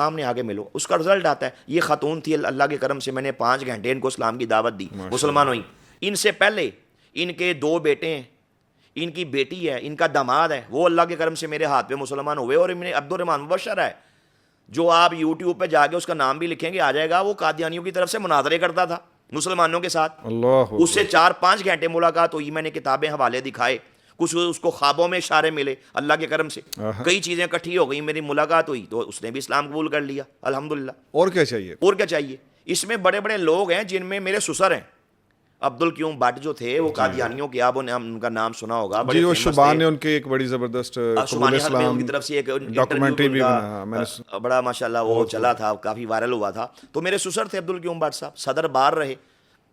سامنے آگے ملو. اس کا رزلٹ آتا ہے. یہ خاتون تھی, اللہ کے کرم سے میں نے 5 گھنٹے ان کو اسلام کی دعوت دی, مسلمان ہوئی. ان سے پہلے ان کے 2 بیٹے ہیں, ان کی بیٹی ہے, ان کا داماد ہے, وہ اللہ کے کرم سے میرے ہاتھ پہ مسلمان ہوئے. اور عبد الرحمان مبشر ہے, جو آپ یوٹیوب پہ جا کے اس کا نام بھی لکھیں گے آ جائے گا. وہ قادیانیوں کی طرف سے مناظرے کرتا تھا مسلمانوں کے ساتھ. اس سے 4-5 گھنٹے ملاقات ہوئی. میں نے کتابیں حوالے دکھائے, کچھ اس کو خوابوں میں اشارے ملے اللہ کے کرم سے, کئی چیزیں اکٹھی ہو گئی, میری ملاقات ہوئی تو اس نے بھی اسلام قبول کر لیا الحمدللہ. اور کیا چاہیے, اور کیا چاہیے. اس میں بڑے بڑے لوگ ہیں جن میں میرے سسر ہیں. عبد القیوم بٹ جو تھے وہ قادیانیوں کے, آپ نے ان کا نام سنا ہوگا, جی وہ شبان نے ان کی ایک بڑی زبردست قبول اسلام کی طرف سے ایک ڈاکومنٹری بھی بڑا ماشاءاللہ وہ چلا تھا, کافی وائرل ہوا تھا. تو میرے سسر تھے عبد القیوم بٹ صاحب, صدر بار رہے,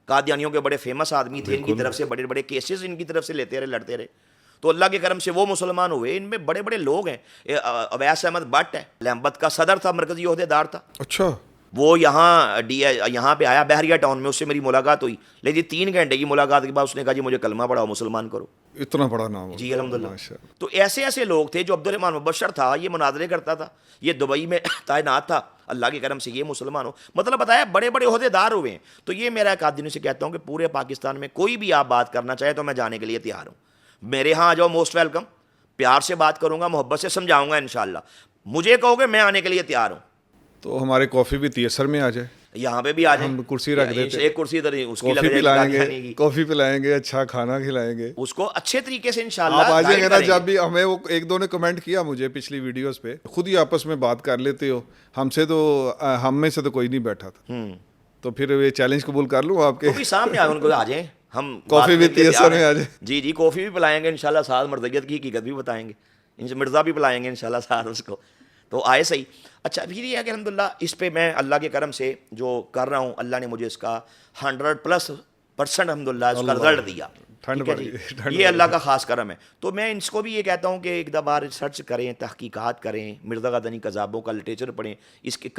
قادیانیوں کے بڑے فیمس آدمی تھے. ان کی طرف سے بڑے بڑے کیسز ان کی طرف سے لیتے رہے, لڑتے رہے. تو اللہ کے کرم سے وہ مسلمان ہوئے. ان میں بڑے بڑے لوگ ہیں. اویس احمد بٹ ہے, لمبت کا صدر تھا, مرکزی عہدے دار تھا. اچھا, وہ یہاں پہ آیا بحریہ ٹاؤن میں, اس سے میری ملاقات ہوئی. لیکن 3 گھنٹے کی ملاقات کے بعد اس نے کہا جی مجھے کلمہ پڑھاؤ, مسلمان کرو. اتنا بڑا نام, جی الحمدللہ. تو ایسے ایسے لوگ تھے. جو عبد الرحمان مبشر تھا یہ مناظرے کرتا تھا, یہ دبئی میں تعینات تھا, اللہ کی کرم سے یہ مسلمان ہو. مطلب بتایا بڑے بڑے عہدے دار ہوئے ہیں. تو یہ میرا ایک آدمی سے کہتا ہوں کہ پورے پاکستان میں کوئی بھی آپ بات کرنا چاہے تو میں جانے کے لیے تیار ہوں. میرے ہاں آ جاؤ, موسٹ ویلکم. پیار سے بات کروں گا, محبت سے سمجھاؤں گا انشاءاللہ. مجھے کہو گے میں آنے کے لیے تیار ہوں. تو ہمارے کافی بھی تیسر میں آ جائے, یہاں پہ بھی آ جائیں, ہم کرسی رکھ دیتے, ایک کرسی ادھر اس کی کافی پلائیں گے, کافی پلائیں گے, اچھا کھانا کھلائیں گے اس کو اچھے طریقے سے انشاءاللہ. آپ آ جائیں گے نا. جب بھی ہمیں وہ 1-2 نے کمنٹ کیا مجھے پچھلی ویڈیوز پہ, خود ہی آپس میں بات کر لیتے ہو, ہم میں سے تو کوئی نہیں بیٹھا تھا. تو پھر یہ چیلنج قبول کر لوں آپ کے, سامنے ان کو آ جائیں, ہم کافی بھی تیسر میں آ جائیں. جی جی کافی بھی پلائیں گے انشاءاللہ, ساتھ مرضیت کی حقیقت بھی بتائیں گے, مرزا بھی پلائیں گے انشاءاللہ ساتھ اس کو. تو آئے صحیح. اچھا پھر یہ ہے کہ الحمدللہ اس پہ میں اللہ کے کرم سے جو کر رہا ہوں, اللہ نے مجھے اس کا 100% الحمدللہ اس کا رزلٹ دیا. یہ اللہ کا خاص کرم ہے. تو میں اس کو بھی یہ کہتا ہوں کہ ایک دفعہ ریسرچ کریں, تحقیقات کریں, مرزا غدنی کذابوں کا لٹریچر پڑھیں, اس کے